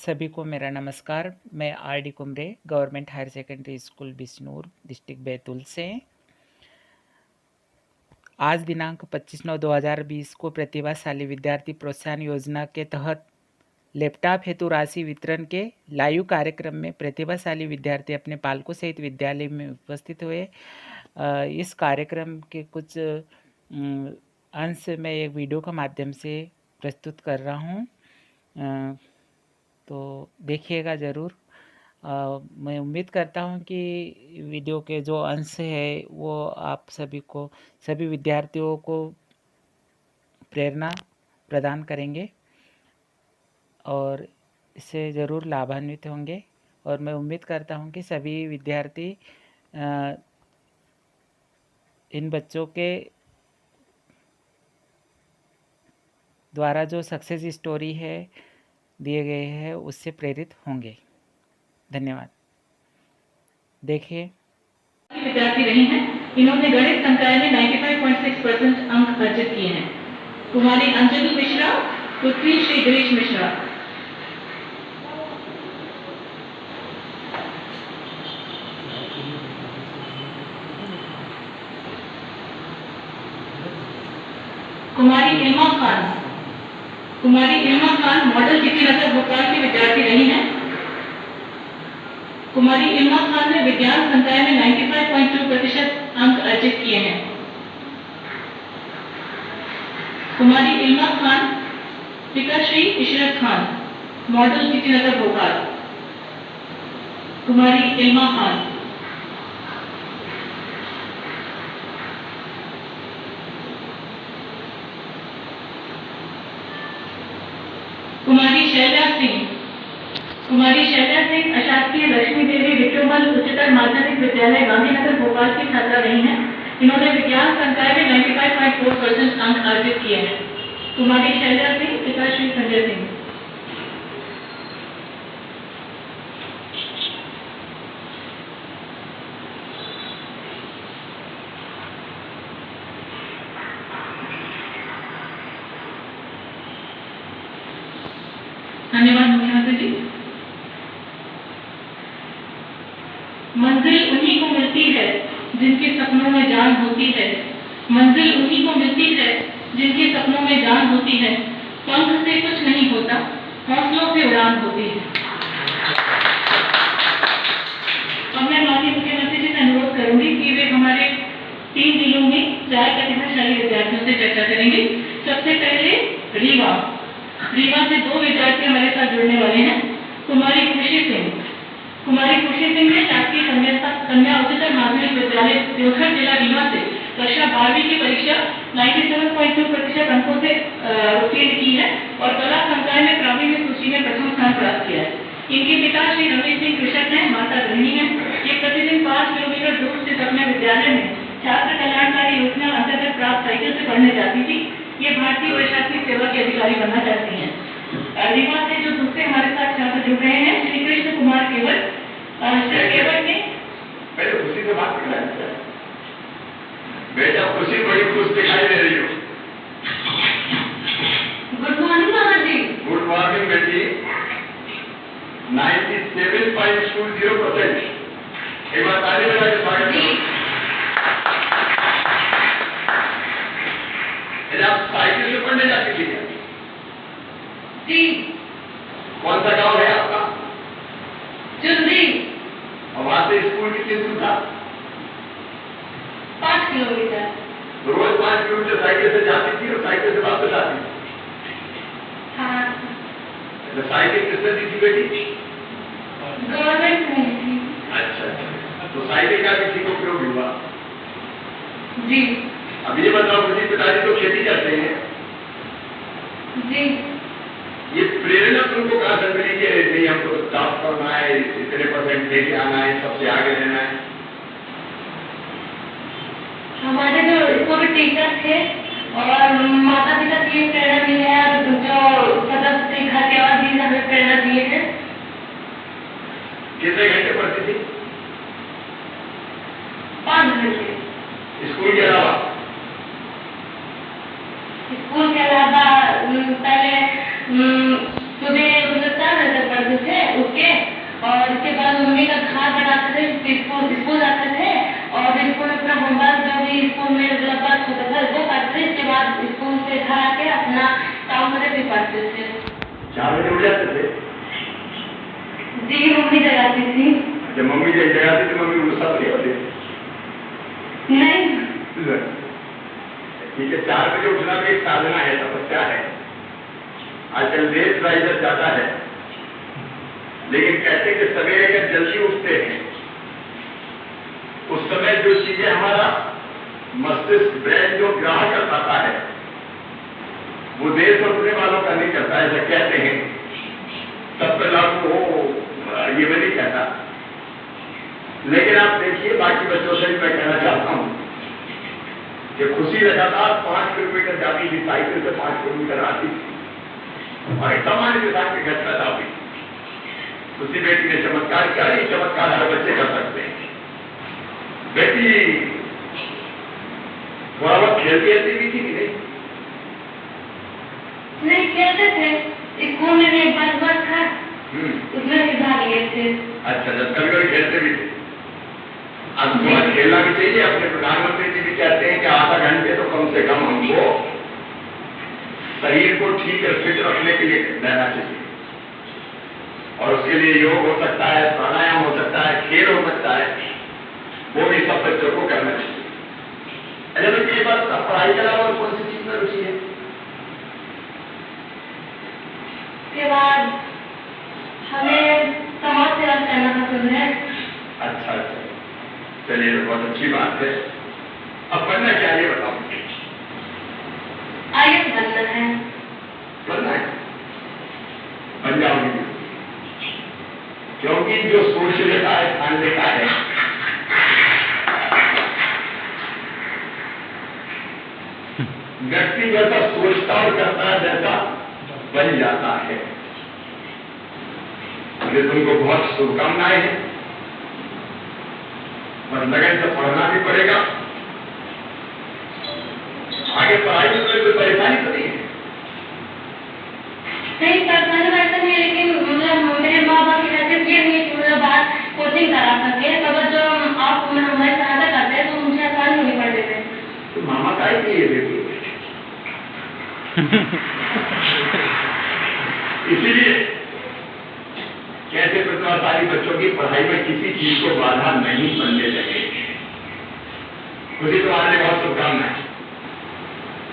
सभी को मेरा नमस्कार। मैं R D. Kumre, government higher secondary school Bisnur, district Betul से। आज दिनांक 25/9/2020 को प्रतिभाशाली विद्यार्थी प्रोत्साहन योजना के तहत लैपटॉप हेतु राशि वितरण के लाइव कार्यक्रम में प्रतिभाशाली विद्यार्थी अपने पालकों सहित विद्यालय में उपस्थित हुए। इस कार्यक्रम के कुछ अंश मैं एक वीडियो के माध्यम से प्रस्तुत कर रहा हूँ, तो देखिएगा ज़रूर। मैं उम्मीद करता हूँ कि वीडियो के जो अंश है वो आप सभी विद्यार्थियों को प्रेरणा प्रदान करेंगे और इससे ज़रूर लाभान्वित होंगे। और मैं उम्मीद करता हूँ कि सभी विद्यार्थी इन बच्चों के द्वारा जो सक्सेस स्टोरी है दिए गए हैं उससे प्रेरित होंगे। धन्यवाद। देखिए, विद्यार्थी रही हैं। इन्होंने गणित संकाय में 95.6% अंक अर्जित किए हैं। कुमारी अंजलि मिश्रा, पुत्री श्री गिरीश मिश्रा। कुमारी इल्मा खान मॉडल जीती नगर भोपाल की विद्यार्थी रही हैं। कुमारी इल्मा खान ने विज्ञान संकाय में 95.2% अंक अर्जित किए हैं। कुमारी इल्मा खान, पिता श्री इशरत खान, मॉडल जीती नगर भोपाल। कुमारी इल्मा खान। कुमारी शैल्या सिंह अशासकीय लक्ष्मी देवी विक्रमल उच्चतर माध्यमिक विद्यालय गांधीनगर भोपाल की छात्रा रही हैं। इन्होंने विज्ञान संकाय में 95.4% अंक अर्जित किए हैं। कुमारी शैल्या सिंह, पिता श्री संजय सिंह। धन्यवाद मुख्यमंत्री जी। मंजिल उन्हीं को मिलती है जिनके सपनों में जान होती है। मंजिल उन्हीं को मिलती है जिनके सपनों में जान होती है। पंख से कुछ नहीं होता, हौसलों से उड़ान होती है। अब मैं माननीय मुख्यमंत्री जी से अनुरोध करूंगी कि वे हमारे 3 जिलों में 4 प्रतिभाशाली विद्यार्थियों से चर्चा करेंगे। सबसे पहले रीवा से 2 विद्यार्थी हमारे साथ जुड़ने वाले हैं। कुमारी खुशी सिंह ने शासकीय कन्या उच्चतर माध्यमिक विद्यालय देवघर जिला रीवा से कक्षा 12वीं की परीक्षा 97.2% अंकों से उत्तीर्ण की है और कला संकाय में प्रावीण्य सूची में प्रथम स्थान प्राप्त किया है। इनके पिता श्री रमेश सिंह कृषक हैं, माता गृहिणी हैं। ये प्रतिदिन 5 किलोमीटर दूर स्थित अपने विद्यालय में छात्र कल्याणकारी योजना अंतर्गत प्राप्त साइकिल से पढ़ने जाती थी। ये भारतीय प्रशासनिक सेवा के अधिकारी बनना चाहती हैं। रीवा से जो दूसरे हमारे साथ छात्र जुड़ रहे हैं, श्री कृष्ण कुमार केवल। श्री केवल ने पहले खुशी से बात करना है। बेटा खुशी बड़ी खुश दिखाई दे रही हो। गुड मॉर्निंग मामा जी। गुड मॉर्निंग बेटी। 97.20%। एक बार ताली बजा के स्वागत करो। आप साइकिल से पढ़ने जाती थी क्या? जी। कौन सा गांव है आपका? चुंदी। और वहां से स्कूल कितनी दूर था? 5 किलोमीटर। तो रोज 5 किलोमीटर साइकिल से जाती थी और साइकिल से वापस आती थी? हाँ। तो साइकिल किसने दी थी बेटी? गवर्नमेंट ने दी थी। अच्छा, तो साइकिल का किसी को उपयोग हुआ? जी। अब ये बताओ, किसी पिताजी तो खेती करते हैं। जी। ये प्रेरणा तुमको कहाँ से मिली कि नहीं हमको टॉप करना है, इतने % लेके आना है, सबसे आगे रहना है? हमारे जो स्कूल टीचर थे और माता पिता की प्रेरणा दी है, जो सदस्य घर के और भी हमें प्रेरणा दिए थे। कितने घंटे पढ़ती थी? 5 घंटे। स्कूल के अलावा? स्कूल के अलावा पहले सुबह 4 बजे तक पढ़ती मम्मी का खाना बनाते थे, स्कूल जाते थे और स्कूल में अपना होमवर्क जो भी स्कूल में लगभग होता था वो करते थे। इसके बाद स्कूल से घर आके अपना काम करके भी पढ़ते थे। 4 बजे उठ जाते थे? जी मम्मी जगाती थी। जब मम्मी जगाती थी मम्मी गुस्सा नहीं होती? नहीं। ठीक है, 4 बजे उठना भी एक साधना है, तपस्या है। आजकल देश राइजर ज्यादा है, लेकिन कहते कि सवेरे अगर जल्दी उठते हैं उस समय जो चीजें हमारा मस्तिष्क ब्रेन जो ग्रहण कर पाता है वो देर से उठने वालों का नहीं करता, ऐसा कहते हैं। सब पे लागू हो ये मैं नहीं कहता, लेकिन आप देखिए बाकी बच्चों से भी मैं कहना चाहता हूं कि खुशी लगातार 5 किलोमीटर जाती थी, साइकिल से 5 किलोमीटर आती थी और एक सामान्य किसान के घर पैदा हुई। खुशी बेटी ने चमत्कार किया, ये चमत्कार हर बच्चे कर सकते हैं। बेटी थोड़ा बहुत खेलती भी थी कि नहीं खेलते थे, स्कूल में भी एक बार हुआ था, उसमें भी भाग लिए थे। अच्छा, जब कभी कभी खेलते भी थे। अब थोड़ा खेलना भी चाहिए। अपने प्रधानमंत्री जी भी कहते हैं कि आधा घंटे तो कम से कम हमको शरीर को ठीक और फिट रखने के लिए रहना चाहिए, और उसके लिए योग हो सकता है, प्राणायाम हो सकता है, खेल हो सकता है, वो भी सब बच्चों को करना चाहिए। अच्छा, तो ये बात पढ़ाई के अलावा कौन सी चीज में रुचि है? के बाद हमें समाज सेवा करना पसंद है। अच्छा, चलिए बहुत अच्छी बात है। अब बनना क्या है बताओ? IAS बनना है। बनना है, बन जाओगे, क्योंकि जो सोच लेता है ठान लेता है। व्यक्ति जैसा सोचता और करता है वैसा बन जाता है। मुझे तुमको बहुत शुभकामनाएं हैं, बस लगन से पढ़ना भी पड़ेगा। आगे पढ़ाई में कोई परेशानी तो नहीं है? नहीं, परेशानी वैसे नहीं है, लेकिन मेरे माँ बाप की हैसियत ये नहीं है कि मुझे बाहर कोचिंग करा सके। अगर जो आप हमारी सहायता करते हैं तो मुझे आसानी होगी पढ़ने में। तो मामा का ही नहीं है देखिए। इसीलिए कैसे प्रतिभाशाली बच्चों की पढ़ाई में किसी चीज को बाधा नहीं बनने लगे। खुशी तुम्हारे लिए बहुत शुभकामनाएं,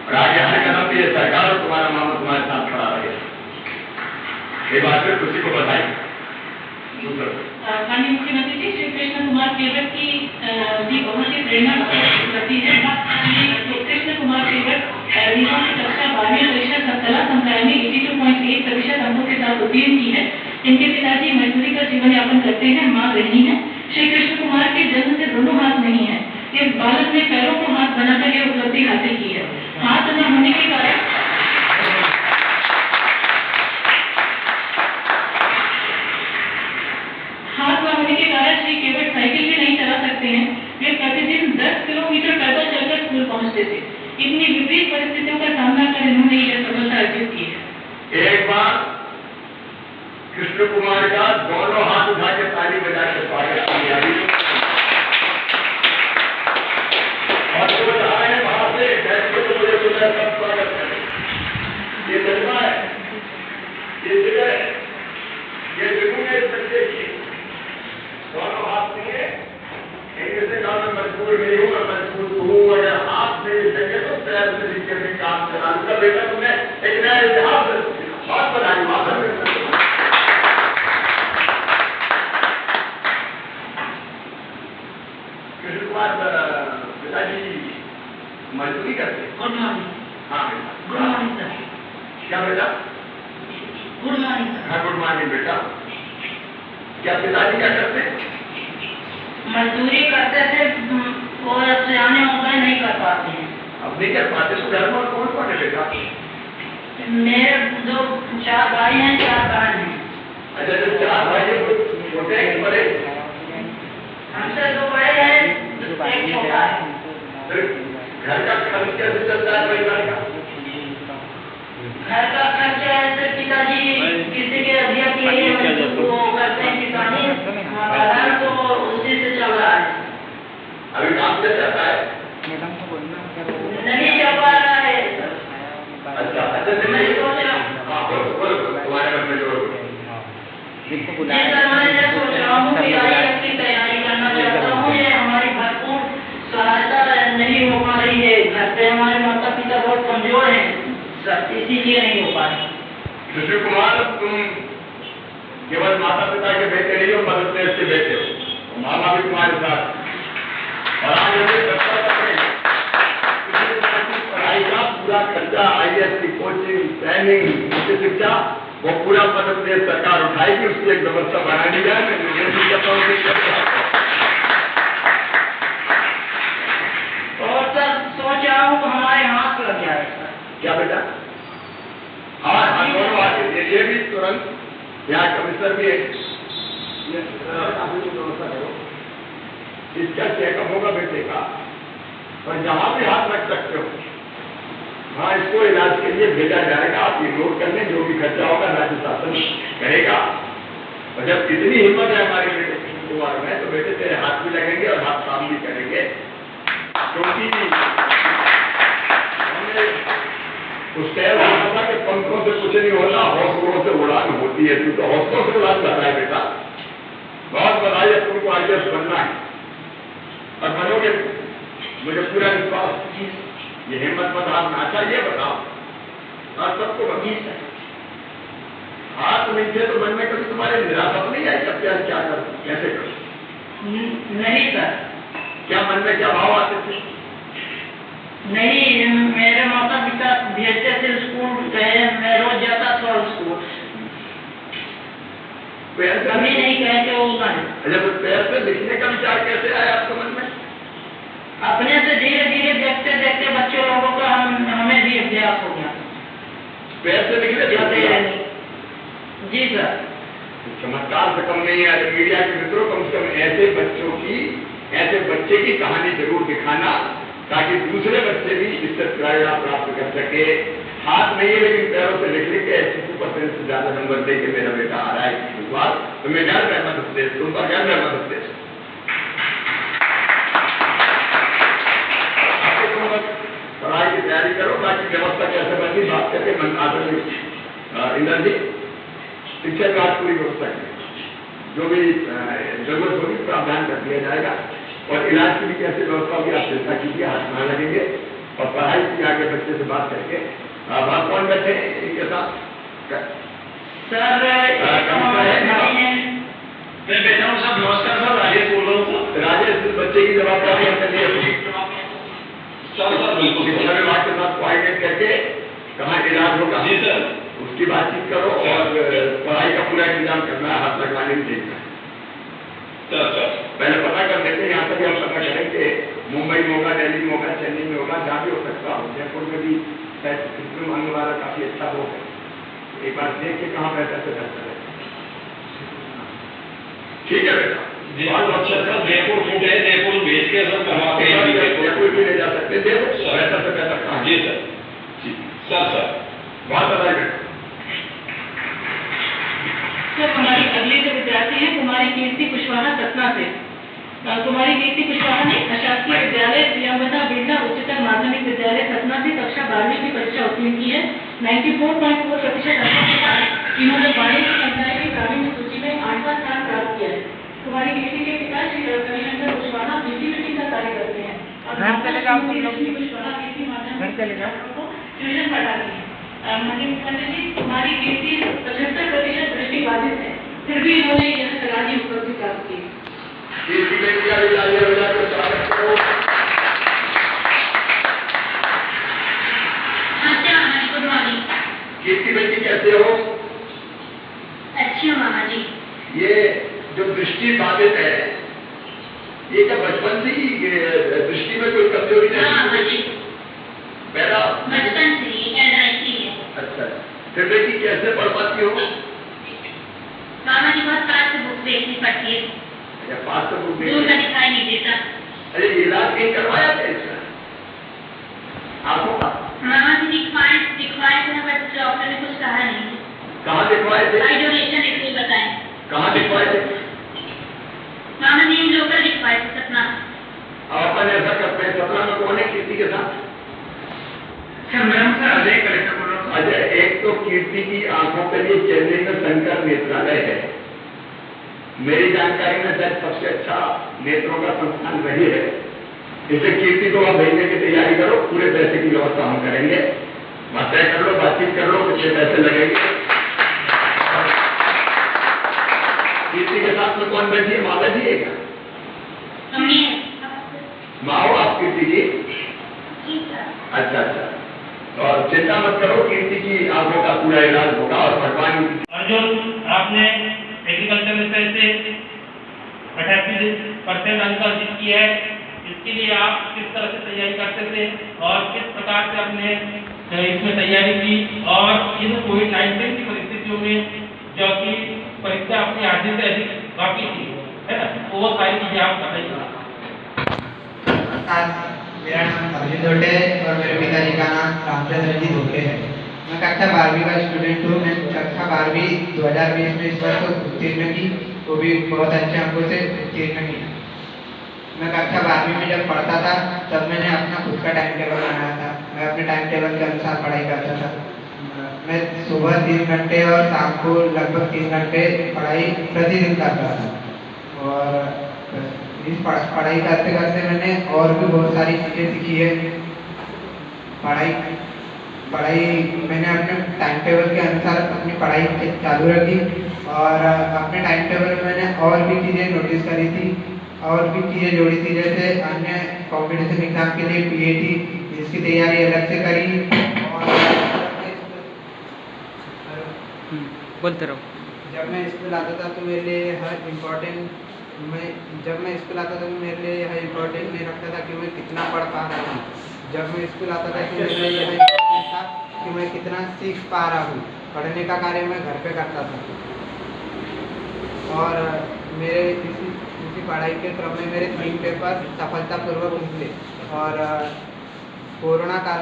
और आगे हर कदम पे ये सरकार और तुम्हारा मामा तुम्हारे साथ खड़ा रहेगा। ये बात फिर खुशी को बताइए। माननीय मुख्यमंत्री जी, श्री कृष्ण कुमार केवट की भी बहुत ही प्रेरणा करती है। श्री कृष्ण कुमार केवट रीवा की कक्षा 12वीं परीक्षा कला संकाय में 82.1% अंकों के साथ उत्तीर्ण की है। इनके पिताजी मजदूरी का जीवन यापन करते हैं, मां गृहिणी है। श्री कृष्ण कुमार के जन्म से दोनों हाथ नहीं है। इस बालक ने पैरों को हाथ बनाकर यह उपलब्धि हासिल की है। हाथ न होने के कारण श्री केवट साइकिल भी नहीं चला सकते हैं। वे प्रतिदिन 10 किलोमीटर पैदल चलकर स्कूल पहुंचते थे। इतनी विपरीत परिस्थितियों का सामना कर इन्होंने यह सफलता अर्जित की है। एक बार कृष्ण कुमार का दोनों हाथ उठा के ताली बजा के स्वागत किया, और जो जा रहे हैं वहां से बैठ के तो मुझे सुना सब स्वागत करें। ये जज्बा है, ये जगह है, ये जगह है बच्चे की। दोनों हाथ नहीं, एक जैसे काम में मजबूर नहीं हूँ, मैं मजबूर हूँ। अगर हाथ नहीं सके तो पैर से नीचे भी काम चला लूंगा। बेटा तुमने एक नया इतिहास बहुत बनाई भाषा में। कृष्ण कुमार पिताजी मजदूरी करते? Good morning. हाँ बेटा। Good morning sir. क्या बेटा? Good morning sir. हाँ गुड मॉर्निंग बेटा। क्या पिताजी क्या करते हैं? मजदूरी करते थे और अब जाने हो गए, नहीं कर पाते हैं। अब नहीं कर पाते तो घर में कौन कौन है बेटा? मेरे जो 4 भाई हैं, 4 बहन हैं। अच्छा, जो 4 भाई हैं वो छोटे हैं कि बड़े? हमसे 2 बड़े हैं, 1 छोटा है। घर का खर्च कैसे चलता है परिवार का? घर का खर्चा ऐसे पिताजी किसी के अधिक के लिए वो करते हैं किसानी, जिनको जी बुलाया सर, मैं ये सोच रहा हूँ कि IAS की तैयारी करना चाहता हूँ। ये हमारी भरपूर सहायता नहीं हो पा रही है। घर पे हमारे माता पिता बहुत कमजोर हैं सर, इसीलिए नहीं हो पा रही। सुशील कुमार, तुम केवल माता पिता के बेटे नहीं हो, मदद प्रदेश के बेटे हो, मामा भी तुम्हारे साथ। और आज हमें पढ़ाई का पूरा खर्चा, IAS की कोचिंग, ट्रेनिंग, उच्च शिक्षा, वो पूरा मध्य प्रदेश सरकार उठाएगी। उसकी एक व्यवस्था बनानी जाए। मैं निर्देश करता हूँ कि और सर सोच रहा हूँ हमारे हाथ लग जाए सर। क्या बेटा? हाँ हाँ, दोनों हाथ ये भी तुरंत यहाँ कमिश्नर भी है, इसका चेकअप होगा बेटे का, और जहाँ भी हाथ रख सकते हो, हाँ, इसको इलाज के लिए भेजा जाएगा। आप ये नोट कर लें, जो भी खर्चा होगा राज्य शासन करेगा। और जब इतनी हिम्मत है हमारे बेटे कुमार में, तो बेटे तेरे हाथ भी लगेंगे और हाथ काम भी करेंगे, क्योंकि उस तय होना था कि पंखों से कुछ नहीं होता, हौसलों से उड़ान होती है। तू तो हौसलों से उड़ान कर रहा है बेटा, बहुत बधाई है तुमको। IAS बनना है और बनोगे, मुझे पूरा विश्वास। ये हिम्मत मत हारना। अच्छा ये बताओ, और सबको बताओ, हाथ मिलते तो मन में कभी तुम्हारे निराशा नहीं आई? अब क्या क्या करो, कैसे करो? नहीं सर। क्या मन में क्या भाव आते थे? नहीं, मेरे माता पिता भेजते थे स्कूल, गए, मैं रोज जाता था स्कूल। कभी नहीं कहे कि वो नहीं। अच्छा, तो पैर से लिखने का विचार कैसे आया आपके मन में? अपने से धीरे धीरे देखते देखते बच्चों लोगों का हमें भी अभ्यास हो गया। पैर से लिखने जाते हैं। जी सर। चमत्कार से कम नहीं है। मीडिया के मित्रों, कम से कम ऐसे बच्चे की कहानी जरूर दिखाना, ताकि दूसरे बच्चे भी इससे प्रेरणा प्राप्त कर सके। हाथ नहीं है लेकिन पैरों से लिख लिख के 80% से ज्यादा नंबर दे के मेरा बेटा आ रहा है इस बार, तो मैं गर्व है मध्य प्रदेश, तुम पर गर्व है मध्य प्रदेश। पढ़ाई की तैयारी करो, बाकी व्यवस्था कैसे बनती बात करके मन आदरणीय इंदर जी, शिक्षा विभाग पूरी व्यवस्था करें, जो भी जरूरत होगी प्रावधान कर दिया जाएगा। और इलाज की भी कैसे व्यवस्था होगी आप चिंता कीजिए, हाथ ना लगेंगे। और पढ़ाई की आगे बच्चे से बात करके आप कौन बैठे इनके साथ? सर मैं बैठा हूँ सर, नमस्कार सर, राजेश बोल रहा हूँ सर। राजेश, बच्चे की जवाबदारी हमने ली सर। बिल्कुल शिक्षा विभाग के साथ कोऑर्डिनेट करके कहाँ इलाज होगा जी सर, उसकी बातचीत करो, और पढ़ाई का पूरा इंतजाम करना है, हाथ लगवाने भी देखना है सर। पहले पता कर लेते हैं, यहाँ पर भी हम पता करें कि मुंबई में होगा, दिल्ली में होगा, चेन्नई में होगा, जहाँ भी हो सकता हो। जयपुर में भी शायद आने वाला काफी अच्छा हो है, एक बार देख के कहाँ बेहतर से बेहतर है। ठीक है बेटा, बहुत अच्छा सर। जयपुर फूट है, जयपुर भेज के सर करवाते हैं, जयपुर भी ले जा सकते हैं, देखो बेहतर से बेहतर कहाँ। जी सर, सर बहुत बधाई बेटा। सर हमारी अगली जो विद्यार्थी है कुमारी कीर्ति कुशवाहा सतना से। कुमारी कीर्ति कुशवाहा ने अशासकीय विद्यालय प्रियंवदा बिरला उच्चतर माध्यमिक विद्यालय सतना से कक्षा 12वीं की परीक्षा उत्तीर्ण की है। 94.4% अंकों के साथ इन्होंने 12वीं संकाय की प्रावीण्य सूची में 8वां स्थान प्राप्त किया है। कुमारी कीर्ति के पिता श्री रविशंकर कुशवाहा बीसीबीटी का कार्य करते हैं और कुशवाहा कीर्ति माध्यमिक को ट्यूशन पढ़ाती है। कुमारी कीर्ति 75% दृष्टिबाधित है, फिर भी इन्होंने यह सराहनीय उपलब्धि प्राप्त की। कीर्ति बेटी कैसे हो? अच्छी हो मामा जी। ये जो दृष्टि बाधित है, ये क्या बचपन से ही दृष्टि में कोई कमजोरी नहीं? पहला बचपन से ही पैदाइशी है। अच्छा, फिर बेटी कैसे पढ़ पाती हो? मामा जी बहुत पास से बुक देखनी पड़ती है। अच्छा, पास से बुक दूर का दिखाई नहीं देता। अरे इलाज कहीं करवाया था इसका आंखों का? मामा जी दिखवाए थे, बट डॉक्टर ने कुछ कहा नहीं। कहाँ दिखवाए थे? आई डोनेशन इसलिए बताएं। कहाँ दिखवाए थे? मामा जी लोकल दिखवाए थे सपना। अब अपन ऐसा करते हैं, सपना में कौन है कीर्ति के साथ? सर अजय कलेक्टर बोल रहा हूँ। अजय, एक तो कीर्ति की आंखों के लिए चेन्नई में शंकर नेत्रालय है, मेरी जानकारी में शायद सबसे अच्छा नेत्रों का संस्थान वही है। इसे कीर्ति को आप भेजने की तैयारी करो, पूरे पैसे की व्यवस्था हम करेंगे। बात तय कर लो, बातचीत कर लो, कितने पैसे लगेंगे। कीर्ति के साथ में कौन बैठी है? माँ बैठी है क्या? माँ हो आप कीर्ति की? अच्छा अच्छा, और चिंता मत करो, कीर्ति की आंखों का पूरा इलाज होगा और भगवान। अर्जुन, आपने एग्रीकल्चर विषय से 88% अंक अर्जित किए है। इसके लिए आप किस तरह से तैयारी करते थे और किस प्रकार से आपने इसमें तैयारी की, और इन कोविड-19 की परिस्थितियों में जो कि परीक्षा अपनी आधी से अधिक बाकी थी, है ना, तो वो सारी चीजें आप बताइए। मेरा नाम अर्जुन धोटे और मेरे पिताजी का नाम रामचंद्र जी धोटे है। मैं कक्षा 12वीं का स्टूडेंट हूँ। मैं कक्षा 12वीं 2020 में इस वर्ष उत्तीर्ण की, वो भी बहुत अच्छे अंकों से उत्तीर्ण की। मैं कक्षा 12वीं में जब पढ़ता था तब मैंने अपना खुद का टाइम टेबल बनाया था। मैं अपने टाइम टेबल के अनुसार पढ़ाई करता था। मैं सुबह 3 घंटे और शाम को लगभग 3 घंटे पढ़ाई प्रतिदिन करता था। और इस पढ़ाई करते करते मैंने और भी बहुत सारी चीज़ें सीखी है। पढ़ाई मैंने अपने टाइम टेबल के अनुसार अपनी पढ़ाई चालू रखी, और अपने टाइम टेबल में मैंने और भी चीज़ें नोटिस करी थी, और भी चीज़ें जोड़ी थी, जैसे अन्य कॉम्पिटिशन एग्जाम के लिए पीएटी, जिसकी तैयारी अलग से करी। और बोलते रहो। जब मैं स्कूल आता था तो मेरे लिए हर इम्पोर्टेंट जब मैं स्कूल आता था तो मेरे लिए यह इम्पोर्टेंट नहीं रखता था कि मैं कितना पढ़ पा रहा हूँ। जब मैं स्कूल आता था तो मेरे लिए यह इम्पोर्टेंट था कि मैं कितना सीख पा रहा हूँ। पढ़ने का कार्य मैं घर पे करता था, और मेरे इसी पढ़ाई के क्रम में मेरे 3 पेपर सफलतापूर्वक निकले। और कोरोना काल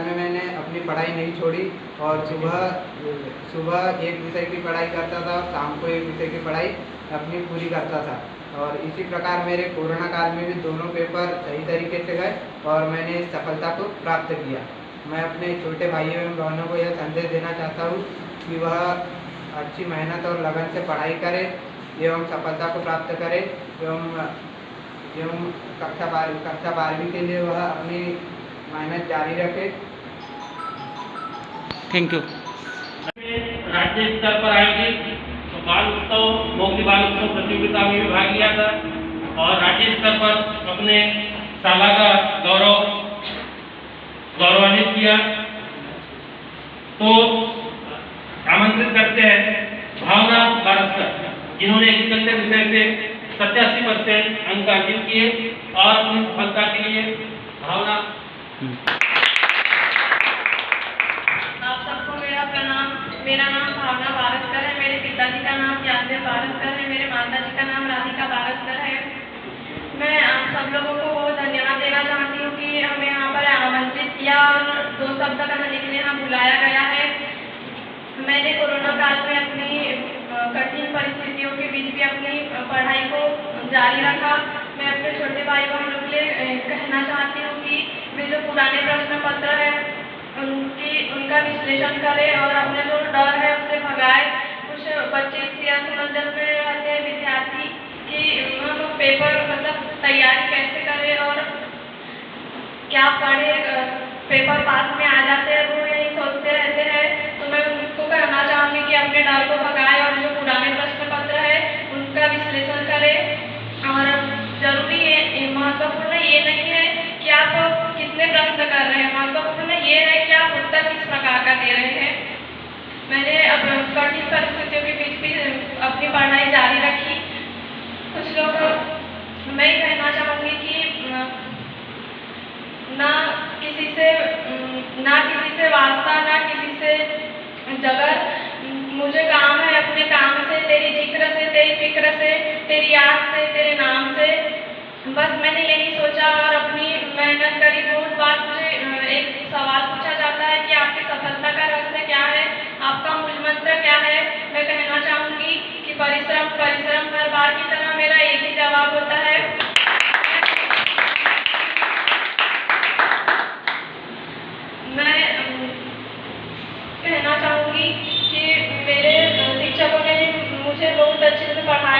में मैंने अपनी पढ़ाई नहीं छोड़ी, और सुबह एक विषय की पढ़ाई करता था और शाम को एक विषय की पढ़ाई अपनी पूरी करता था। और इसी प्रकार मेरे कोरोना काल में भी दोनों पेपर सही तरीके से गए और मैंने इस सफलता को प्राप्त किया। मैं अपने छोटे भाइयों एवं बहनों को यह संदेश देना चाहता हूँ कि वह अच्छी मेहनत और लगन से पढ़ाई करे एवं सफलता को प्राप्त करे, एवं कक्षा 12वीं के लिए वह अपनी मेहनत जारी रखे। Thank you. राज्य स्तर पर आयोजित बाल उत्सव, मोगली बाल उत्सव प्रतियोगिता में भी भाग लिया था, और राज्य स्तर पर अपने शाला का गौरवान्वित किया। तो आमंत्रित करते हैं भावना बारस्कर, जिन्होंने एग्रीकल्चर विषय से 87% अंक अर्जित किए, और अपनी सफलता के लिए भावना। आप सबको मेरा प्रणाम। मेरा नाम भावना बारस्कर है। मेरे पिताजी का नाम ज्ञानदेव बारस्कर है। मेरे माताजी का नाम राधिका बारस्कर है। मैं आप सब लोगों को बहुत धन्यवाद देना चाहती हूँ कि हमें यहाँ पर आमंत्रित किया और 2 शब्द कहने के लिए यहाँ बुलाया गया है। मैंने कोरोना काल में अपनी कठिन परिस्थितियों के बीच भी अपनी पढ़ाई को जारी रखा। मैं अपने छोटे भाई बहनों के लिए कहना चाहती हूँ कि वे जो पुराने प्रश्न पत्र है उनका विश्लेषण करें और अपने जो डर है उससे भगाए। कुछ बच्चे इसी असमंजस में रहते हैं विद्यार्थी कि हम पेपर मतलब तैयारी कैसे करें और क्या पढ़े, पेपर पास में आ जाते हैं, वो यही सोचते रहते हैं। तो मैं उनको कहना चाहूँगी कि अपने डर को भगाए और जो पुराने प्रश्न पत्र है उनका विश्लेषण करें। और जरूरी है, महत्वपूर्ण ये नहीं है कि आप कितने प्रश्न कर रहे हैं, महत्वपूर्ण ये है कि आप उत्तर किस प्रकार का दे रहे हैं। मैंने अब कठिन परिस्थितियों के बीच भी अपनी पढ़ाई जारी रखी। कुछ लोग मैं कहना चाहूँगी कि ना किसी से वास्ता, ना किसी से जगह। मुझे काम है अपने काम से, तेरी जिक्र से, तेरी फिक्र से, तेरी याद से, तेरे नाम से। बस मैंने यही सोचा और अपनी मेहनत करी। बहुत बार मुझे एक सवाल पूछा जाता है कि आपकी सफलता का रहस्य क्या है, आपका मूल मंत्र क्या है। मैं कहना चाहूँगी कि परिश्रम परिश्रम। हर बार की तरह मेरा एक ही जवाब होता है। मैं कहना चाहूँगी कि मेरे शिक्षकों ने मुझे बहुत अच्छे से पढ़ाया।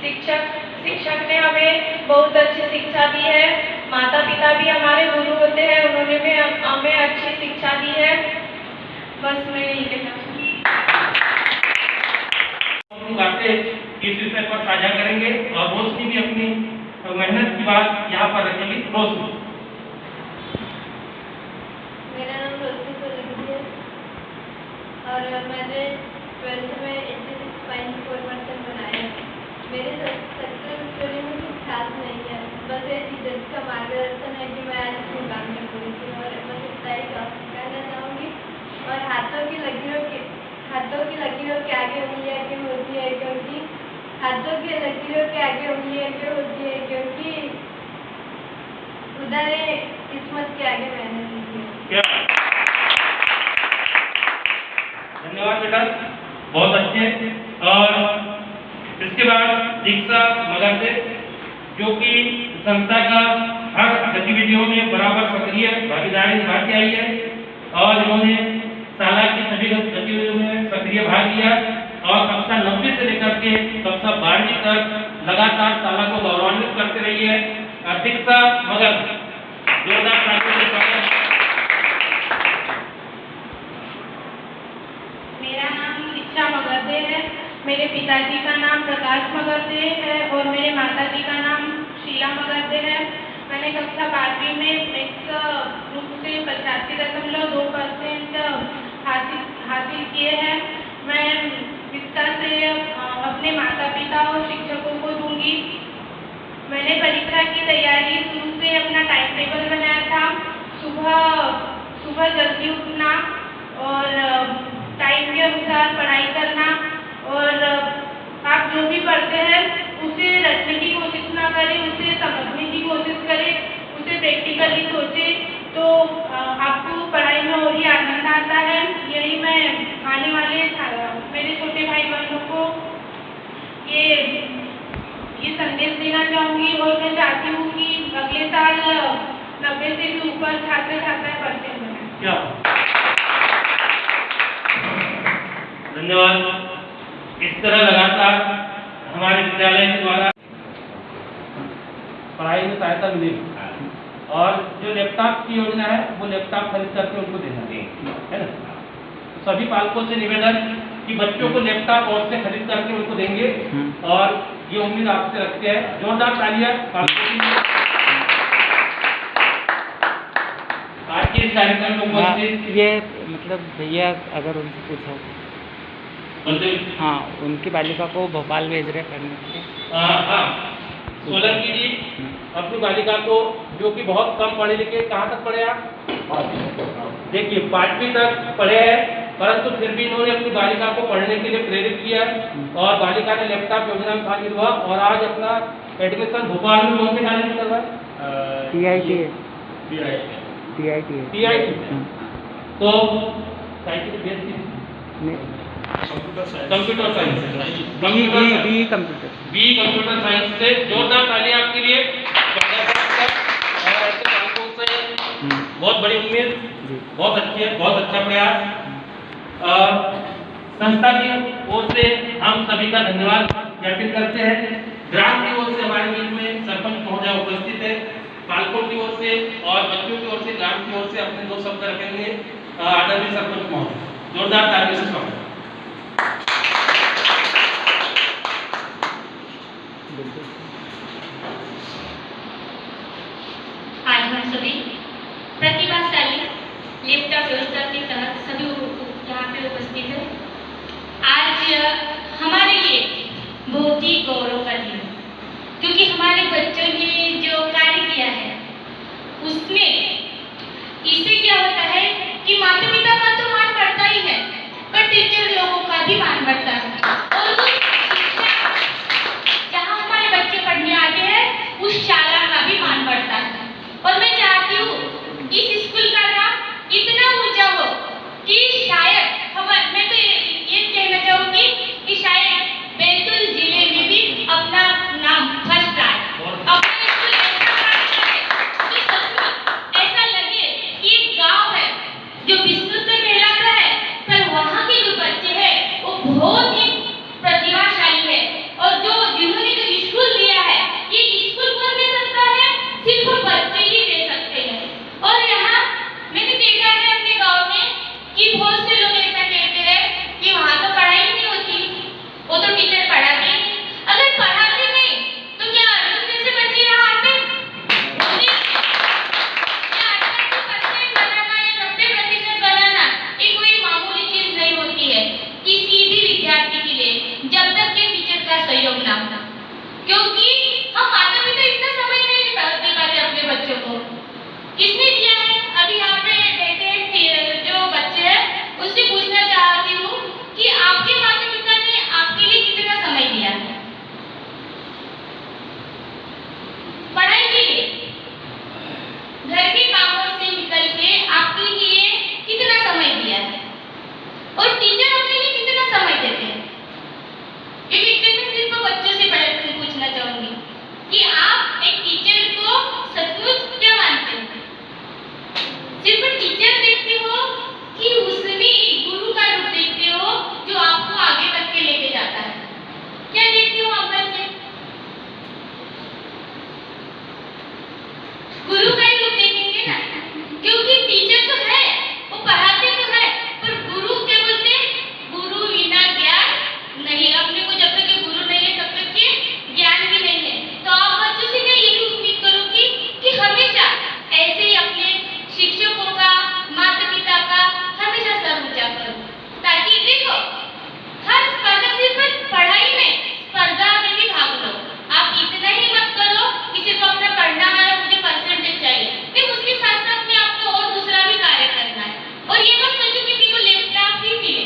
शिक्षक ने हमें बहुत अच्छी शिक्षा दी है। माता पिता भी हमारे गुरु होते हैं, उन्होंने भी हमें अच्छी शिक्षा दी है। बस मैं यही कहना चाहूँगी। अपनी बातें इस विषय पर साझा करेंगे और रोशनी भी अपनी मेहनत की बात यहाँ पर रखेंगी। रोशनी। मेरा नाम रोशनी सोलंकी है और मैंने 12th में 86.4% बनाया। मेरे सक्सेस स्टोरी में कुछ खास नहीं है, बस ये टीचर्स का मार्गदर्शन है कि मैं आज इस मुकाम में पहुंची और बस इतना ही कहना चाहूँगी। और हाथों की लकीरों के आगे उंगलियां क्यों होती है, क्योंकि हाथों की लकीरों के आगे उंगलियां क्यों होती है, क्योंकि खुदा ने किस्मत के आगे मेहनत की है। धन्यवाद बेटा, बहुत अच्छे। और इसके बाद दीक्षा मगर से, जो कि संस्था का हर गतिविधियों में बराबर सक्रिय भागीदारी निभाती आई है और इन्होंने साला की सभी गतिविधियों में सक्रिय भाग लिया और कक्षा 90 से लेकर के कक्षा 12वीं तक लगातार साला को गौरवान्वित करते रही है। दीक्षा मगर, जोरदार तालियों से स्वागत। मेरा नाम दीक्षा मगरदे है। मेरे पिताजी का नाम प्रकाश मगरदे है और मेरे माताजी का नाम शीला मगरदे है। मैंने कक्षा 12वीं में मैथ्स ग्रुप से 85.2% हासिल किए हैं। मैं इसका श्रेय अपने माता पिता और शिक्षकों को दूंगी। मैंने परीक्षा की तैयारी शुरू से अपना टाइम टेबल बनाया था। सुबह जल्दी उठना और टाइम के अनुसार पढ़ाई करना और आप जो भी पढ़ते हैं उसे रटने की कोशिश ना करें, उसे समझने की कोशिश करें, उसे प्रैक्टिकली सोचें, तो आपको पढ़ाई में और ही आनंद आता है। यही मैं आने वाले मेरे छोटे भाई बहनों को ये संदेश देना चाहूँगी और मैं चाहती हूँ कि अगले साल 90 से भी ऊपर छात्र छात्राएं परसेंट बनें। क्या धन्यवाद। इस तरह लगातार हमारे विद्यालय के द्वारा पढ़ाई में सहायता मिलेगी और जो लैपटॉप की योजना है वो लैपटॉप खरीद करके उनको देना है ना। सभी पालकों से निवेदन कि बच्चों को लैपटॉप और से खरीद करके उनको देंगे और ये उम्मीद आपसे रखते हैं। जोरदार तालियां पालकों के लिए। आज के इस कार्यक्रम में उपस्थित ये मतलब भैया अगर उनसे पूछा, हाँ, उनकी बालिका को भोपाल भेज रहे पढ़ने के लिए। हाँ, सोलंकी जी अपनी बालिका को, जो कि बहुत कम पढ़े लिखे, कहाँ तक पढ़े आप? देखिए 5वीं तक पढ़े हैं, परंतु फिर भी इन्होंने अपनी बालिका को पढ़ने के लिए प्रेरित किया और बालिका ने लैपटॉप योजना में शामिल हुआ और आज अपना एडमिशन भोपाल में कौन से कॉलेज में करवा? TIT। तो कंप्यूटर साइंस कंप्यूटर साइंस से जोरदार तालियां आपके लिए। और ऐसे बालकों से बहुत बड़ी उम्मीद, बहुत अच्छी है, बहुत अच्छा प्रयास। संस्था की ओर से हम सभी का धन्यवाद ज्ञापित करते हैं। ग्राम की ओर से हमारे बीच में सरपंच महोदय उपस्थित है। पालकों की ओर से और बच्चों की ओर से, ग्राम की ओर से अपने 2 शब्द रखेंगे आदरणीय सरपंच महोदय। जोरदार तालियों से स्वागत। आज हम सभी प्रतिभाशाली लैपटॉप व्यवस्था के तहत सभी यहाँ पे उपस्थित है। आज हमारे लिए बहुत ही गौरव का दिन है, क्योंकि हमारे बच्चों ने जो कार्य किया है उसमें इससे क्या होता है कि माता पिता का तो मान बढ़ता ही है, पर टीचर लोगों का भी मान बढ़ता है और उस जहाँ हमारे बच्चे पढ़ने आते हैं उस शाला का भी मान बढ़ता है। और मैं चाहती हूँ इस स्कूल का नाम इतना ऊंचा हो कि शायद मैं तो ये कहना चाहूँगी कि शायद बैतूल जिले में भी अपना नाम फर्स्ट आए। अपना स्कूल ऐसा लगे कि एक गाँव है जो विस्तृत में कहलाता है, पर वहाँ के जो बच्चे हैं वो बहुत ही प्रतिभाशाली है और जिन्होंने जो बहुत से लोग ऐसा कहते हैं कि वहाँ तो पढ़ाई नहीं होती, वो तो टीचर पढ़ाते नहीं। अगर पढ़ाते नहीं तो क्या अर्जुन जैसे बच्चे यहाँ आते? क्या 88% बनाना या 90% बनाना ये कोई मामूली चीज नहीं होती है किसी भी विद्यार्थी के लिए, जब तक के टीचर का सहयोग ना हो। क्योंकि हम माता पिता इतना समय नहीं दे पाते अपने बच्चों को। किसने दिया है? अभी यहाँ पे बैठे जो बच्चे हैं उनसे पूछना चाहती हूँ कि आपके माता पिता ने आपके लिए कितना समय दिया है पढ़ाई के लिए? घर के कामों से निकल के आपके लिए कितना समय दिया है? और टीचर अपने लिए कितना समय देते हैं? ये पिक्चर में सिर्फ बच्चों से पूछना चाहूंगी कि आप एक टीचर को सचमुच क्या मानते हैं? सिर्फ टीचर देखते हो कि उसमें एक गुरु का रूप देखते हो जो आपको आगे तक के लेके जाता है? क्या देखते हो आप बच्चे? गुरु का ही रूप देखेंगे ना, क्योंकि टीचर तो है, वो पढ़ाते तो है, पर गुरु क्या बोलते हैं? गुरु बिना ज्ञान नहीं। अपने को जब तक ये गुरु नहीं है तब तक के ज्ञान भी नहीं है। तो आप बच्चों से मैं यही उम्मीद करूंगी कि हमेशा ऐसे ही अपने शिक्षकों का, माता पिता का हमेशा सर ऊंचा करो, ताकि देखो हर स्पर्धा सिर्फ पढ़ाई में, स्पर्धा में भी भाग लो। आप इतना ही मत करो कि सिर्फ अपना पढ़ना है और मुझे परसेंटेज चाहिए, लेकिन उसके साथ साथ में आपको और दूसरा भी कार्य करना है। और ये मत सोचो कि मेरे को लैपटॉप ही मिले,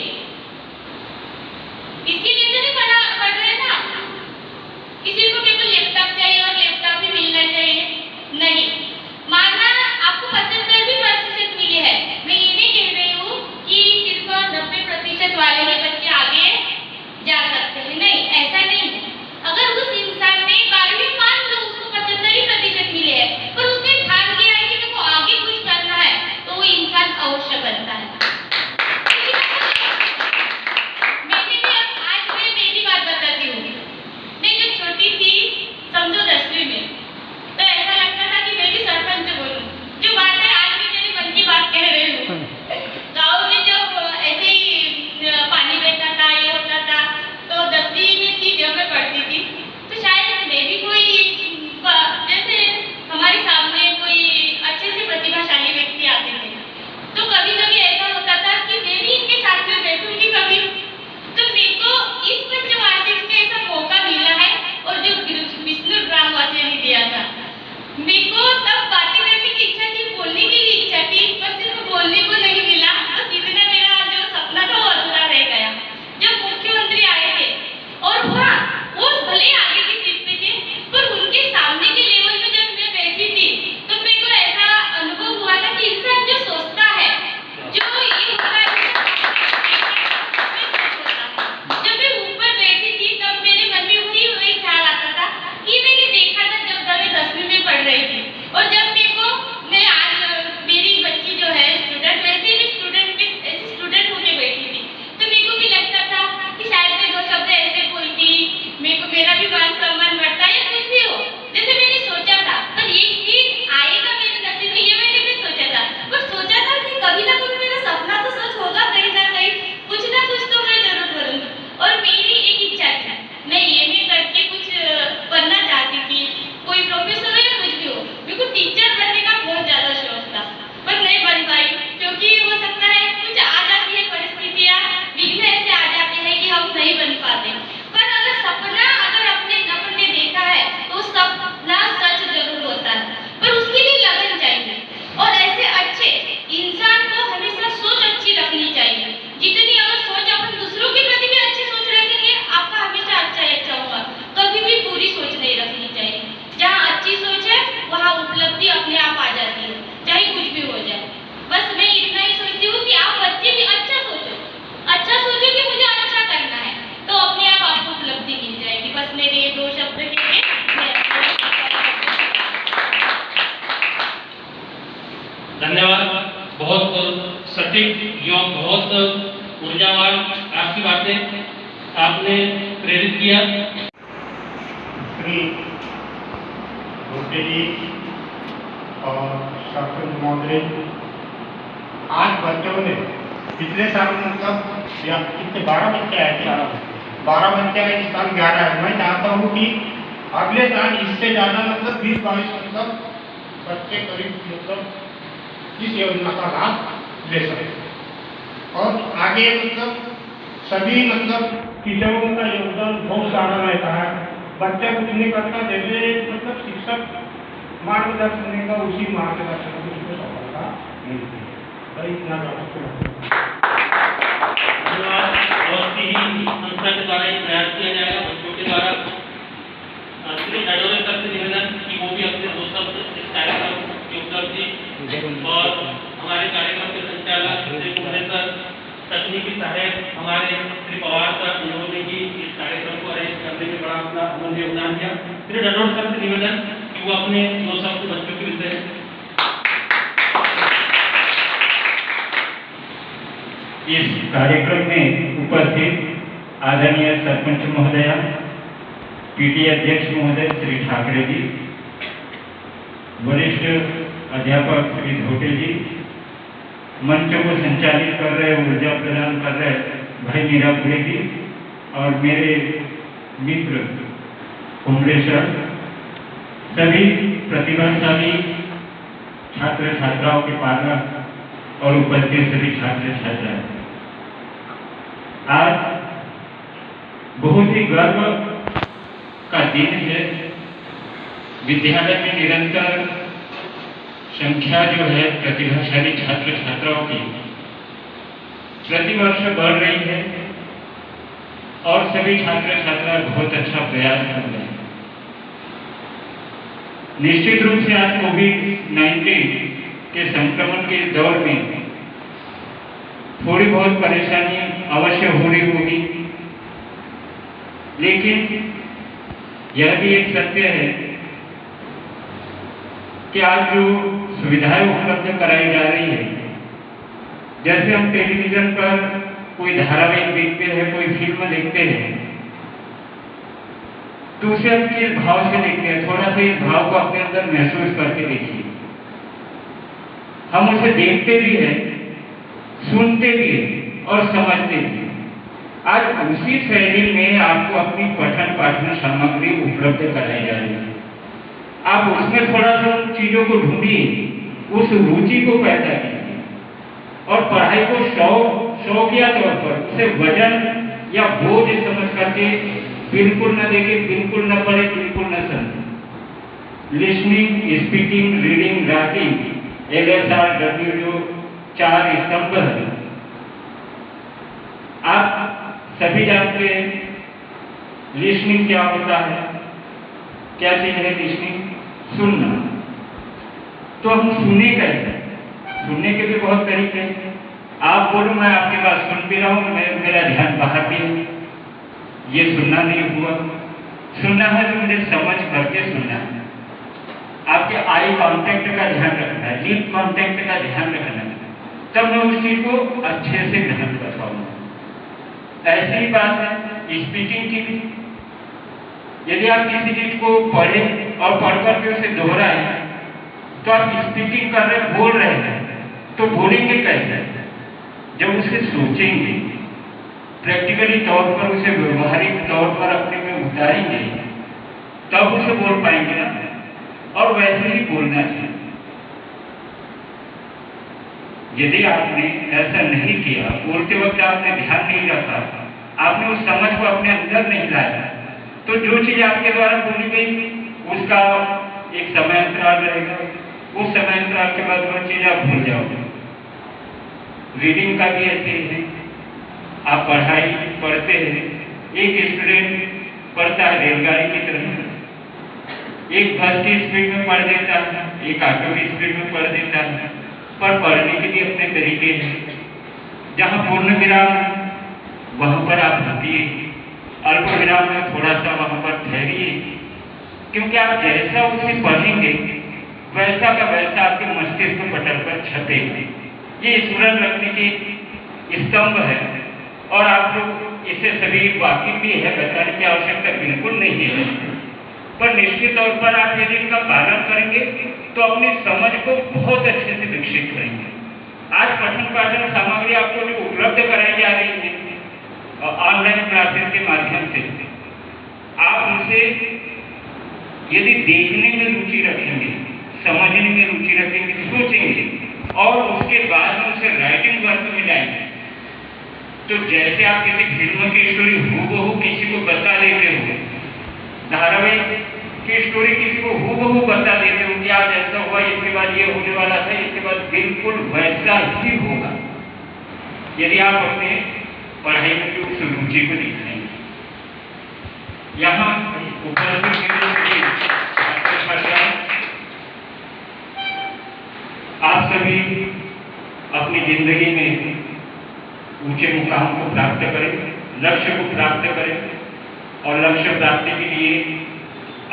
इसके लिए तो नहीं पढ़ रहे ना कि सिर्फ मेरे को लैपटॉप चाहिए और लैपटॉप ही मिलना चाहिए। नहीं, माना आपको 75% मिले हैं, मैं ये नहीं कह रही हूँ कि सिर्फ 90% वाले ही बच्चे आगे जा सकते हैं, नहीं, ऐसा नहीं है। अगर उस इंसान ने 12वीं मान लो उसको 75% मिले हैं, पर उसने ठान लिया है कि मेरे को आगे कुछ करना है, तो वो इंसान अवश्य बनता है। मेरी बात बताती हूँ, मैं जब छोटी थी, समझो 10वीं में, तो ऐसा लगता था कि मैं भी सरपंच बोलूं। जो बात है आज भी मेरे मन की बात कह रही हूँ। गाँव में जब ऐसे ही पानी बहता था, ये होता था, तो 10वीं में थी जब मैं पढ़ती थी, तो शायद मैं भी कोई जैसे हमारे सामने कोई अच्छे से प्रतिभाशाली व्यक्ति आते थे, तो कभी कभी ऐसा होता था कि मैं भी इनके साथ में बैठूंगी कभी। तो मेरे को इस पंचवार्षिक में ऐसा मौका मिला है, और जो विष्णु ग्रामवासियों ने दिया था, मेरे को तब बातें करने की इच्छा थी, बोलने की भी इच्छा थी, पर सिर्फ बोलने को नहीं मिला। बस इतना मेरा जो सपना था वो अधूरा रह गया। जब मुख्यमंत्री आए थे और वो भले आगे की सीट पे थे, पर उनके सामने के लेवल में जब मैं बैठी थी, तो मेरे को ऐसा अनुभव हुआ था कि इंसान जो सोचता है, जो ये होता है, जब मैं ऊपर बैठी थी तब मेरे मन में वही ख्याल आता था कि मैंने देखा था जब मैं 10वीं में पढ़ रही थी। और जब मैं आज मेरी बच्ची जो है स्टूडेंट, वैसे भी स्टूडेंट होके बैठी थी, तो मेरे को भी लगता था कि शायद मैं 2 शब्द ऐसे बोलती, मेरा भी मान सम्मान बढ़ता या कुछ भी हो, जैसे मैंने सोचा था। पर एक दिन आएगा मेरे नसीब में, ये मैंने भी सोचा था, पर सोचा था कि कभी ना कभी मेरा सपना तो सच होगा, कहीं ना कहीं कुछ ना कुछ तो मैं जरूर करूंगी। और मेरी एक इच्छा थी, मैं ये करके कुछ बनना चाहती थी, कोई प्रोफेसर हो या कुछ भी हो। मेरे को टीचर बनने का बहुत ज्यादा शौक था, पर नहीं बन पाई, क्योंकि हो सकता है कुछ आ जाती है परिस्थितियाँ, विघ्न ऐसे आ जाते हैं कि हम नहीं बन पाते। पर अगर सपना अपने अपन ने देखा है तो सपना सच जरूर होता है, पर उसके लिए लगन चाहिए। और ऐसे अच्छे इंसान को हमेशा सोच अच्छी रखनी चाहिए। जितनी अगर सोच अपन दूसरों के प्रति भी अच्छी सोच रखेंगे, आपका हमेशा अच्छा ही अच्छा होगा। कभी भी बुरी सोच नहीं रखनी चाहिए। जहाँ अच्छी सोच है वहाँ उपलब्धि अपने आप आ जाती है, चाहे कुछ भी हो जाए। बस मैं इतना ही सोचती हूँ कि आप बच्चे भी अच्छा सोचो कि मुझे अच्छा करना है, तो अपने आप आपको उपलब्धि मिल जाएगी। बस मेरे ये 2 शब्द के धन्यवाद। बहुत सटीक एवं बहुत ऊर्जावान आपकी बातें आपने प्रेरित किया। श्री भोटे जी और सरपंच महोदय, आज बच्चों ने पिछले साल मतलब या कितने 12 बच्चे आए थे, 12 बच्चे आए, इस साल 11 है। मैं चाहता हूँ कि अगले साल इससे ज़्यादा मतलब 20-22 मतलब बच्चे करीब मतलब इस योजना का लाभ ले सकें। और आगे मतलब सभी मतलब टीचरों का योगदान बहुत सारा रहता है। बच्चा कुछ नहीं करता, जैसे मतलब शिक्षक मार्गदर्शन देगा उसी मार्गदर्शन को उसको सफलता मिलती है। भाई इतना बहुत ही संस्था के द्वारा ये प्रयास किया जाएगा बच्चों के द्वारा। श्री एडोरे सर से निवेदन कि वो भी अपने 2 शब्द इस कार्यक्रम की उपलब्धि और हमारे कार्यक्रम के संचालक श्री कुमार सर, तकनीकी सहायक हमारे श्री पवार सर, इन्होंने भी इस कार्यक्रम को अरेंज करने में बड़ा अपना अमूल्य योगदान दिया। श्री एडोरे सर से निवेदन कि वो अपने 2 शब्द बच्चों के विषय इस कार्यक्रम में उपस्थित आदरणीय सरपंच महोदया, पीटीए अध्यक्ष महोदय श्री ठाकरे जी, वरिष्ठ अध्यापक श्री धोटे जी, मंच को संचालित कर रहे, ऊर्जा प्रदान कर रहे भाई मीरापुरे जी, और मेरे मित्र कुमरे सर, सभी प्रतिभाशाली छात्र छात्राओं के पालक और उपस्थित सभी छात्र छात्राएं, आज बहुत ही गर्व का दिन है। विद्यालय में निरंतर संख्या जो है प्रतिभाशाली छात्र छात्राओं की प्रतिवर्ष बढ़ रही है और सभी छात्र छात्रा बहुत अच्छा प्रयास कर रहे हैं। निश्चित रूप से आज कोविड-19 के संक्रमण के दौर में थोड़ी बहुत परेशानी अवश्य हो रही होगी, लेकिन यह भी एक सत्य है कि आज जो सुविधाएं उपलब्ध कराई जा रही है, जैसे हम टेलीविजन पर कोई धारावाहिक देखते हैं, कोई फिल्म देखते हैं, तो उसे हम किस भाव से देखते हैं, थोड़ा सा इस भाव को अपने अंदर महसूस करके देखिए। हम उसे देखते भी हैं, सुनते भी हैं और समझते भी हैं। आज उसी शैली में आपको अपनी पठन पाठन सामग्री उपलब्ध कराई जा रही है। आप उसमें थोड़ा सा उन चीजों को ढूंढिए, उस रुचि को पैदा कीजिए और पढ़ाई को शौकिया तौर पर उसे वजन या बोझ समझ करके बिल्कुल न देखे, बिल्कुल न पढ़े, बिल्कुल न समझे। Listening, speaking, reading, writing, LSRW जो 4 स्तंभ है, आप सभी जानते हैं लिसनिंग क्या होता है, क्या चीज है लिसनिंग? सुनना। तो हम सुने कैसे? सुनने के भी बहुत तरीके हैं। आप बोलो मैं आपकी बात सुन भी रहा हूँ, मेरा ध्यान बाहर भी है, ये सुनना नहीं हुआ। सुनना है तो मुझे समझ करके सुनना है। आपके आई कांटेक्ट का ध्यान रखना है, लिप कांटेक्ट का ध्यान रखना है, तब मैं उस चीज को अच्छे से ग्रहण कर पाऊंगा। ऐसी ही बात है स्पीकिंग की भी। यदि आप किसी चीज को पढ़ें और पढ़ करके उसे दोहराएं, तो आप स्पीकिंग कर रहे, बोल रहे हैं, तो बोलेंगे कैसे? जब उसे सोचेंगे, प्रैक्टिकली तौर पर उसे व्यवहारिक तौर पर अपने में उतारेंगे, तब उसे बोल पाएंगे ना। और वैसे ही बोलना चाहिए। यदि आपने ऐसा नहीं किया, बोलते वक्त आपने ध्यान नहीं रखा, आपने उस समझ को अपने अंदर नहीं लाया, तो जो चीज आपके द्वारा बोली गई उसका एक समय अंतराल रहेगा, उस समय अंतराल के बाद वह चीज आप भूल जाओगे। रीडिंग का भी ऐसे ही है। आप पढ़ाई पढ़ते हैं, एक स्टूडेंट पढ़ता है रेलगाड़ी की तरह, एक बस की स्पीड में पढ़ देता है, एक ऑटो की स्पीड में पढ़ देता है, पर पढ़ने के भी अपने तरीके हैं। जहाँ पूर्ण विराम वहाँ पर आप रुकिए, अल्प विराम में थोड़ा सा वहाँ पर ठहरिए, क्योंकि आप जैसा उसे पढ़ेंगे वैसा का वैसा आपके मस्तिष्क पटल पर छपेगा। ये स्मरण रखने के स्तंभ है और आप लोग इससे सभी वाकिफ भी है, बताने की आवश्यकता बिल्कुल नहीं है। पर निश्चित तौर पर आप यदि इनका पालन करेंगे तो अपनी समझ को बहुत अच्छे से विकसित करेंगे। आज पठन पाठन सामग्री आपको जो क्लासेस के माध्यम से आप उनसे यदि देखने में रुचि रखेंगे, समझने में रुचि रखेंगे, सोचेंगे और उसके बाद में उसे राइटिंग वर्क में जाएंगे, तो जैसे आप किसी फिल्म की स्टोरी हूबहू किसी को बता देते हो, धारावाहिक की स्टोरी किसी को हूबहू बता देते हो कि आज ऐसा हुआ, इसके बाद ये होने वाला था, इसके बाद बिल्कुल वैसा ही होगा यदि आप अपने पढ़ाई में जो उस रुचि को दिखाएंगे। यहाँ आप सभी अपनी जिंदगी में ऊंचे मुकाम को प्राप्त करें, लक्ष्य को प्राप्त करें और लक्ष्य प्राप्ति के लिए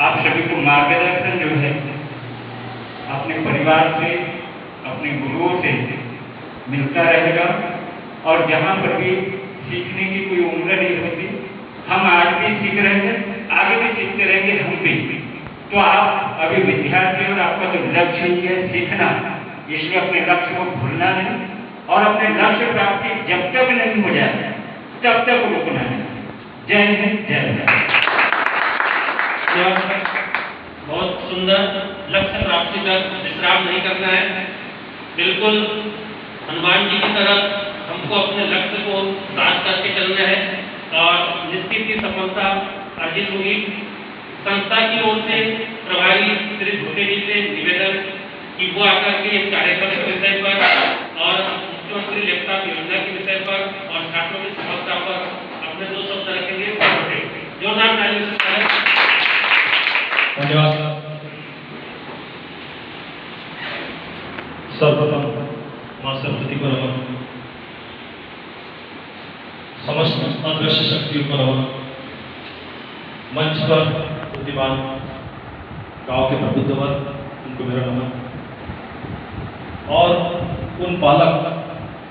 आप सभी को मार्गदर्शन जो है अपने परिवार से, अपने गुरुओं से मिलता रहेगा। और जहाँ पर भी सीखने की कोई उम्र नहीं होती, हम आज भी सीख रहे हैं, आगे भी सीखते रहेंगे हम भी। तो आप अभी विद्यार्थी और आपका जो लक्ष्य ही है सीखना, इसलिए अपने लक्ष्य को भूलना नहीं और अपने लक्ष्य प्राप्ति जब तक नहीं हो जाए तब तक रुकना नहीं। जय हिंद, जय भारत। बहुत सुंदर। लक्ष्य प्राप्ति तक विश्राम नहीं करना है, बिल्कुल हनुमान जी की तरह हमको अपने लक्ष्य को साथ करके चलना है और निश्चित ही सफलता अर्जित होगी। संस्था की ओर से प्रभारी श्री भूटे जी से निवेदन कि वो आकर के इस कार्यक्रम के विषय पर और मुख्यमंत्री लैपटॉप योजना के विषय पर और छात्रों की सफलता पर अपने 2 शब्द रखेंगे। जोरदार तालियों से धन्यवाद। सर्वप्रथम मां सरस्वती को नमन, समस्त अदृश्य शक्तियों को नमन, मंच पर बुद्धिमान गांव के प्रबुद्ध वर्ग उनको मेरा नमन और उन पालक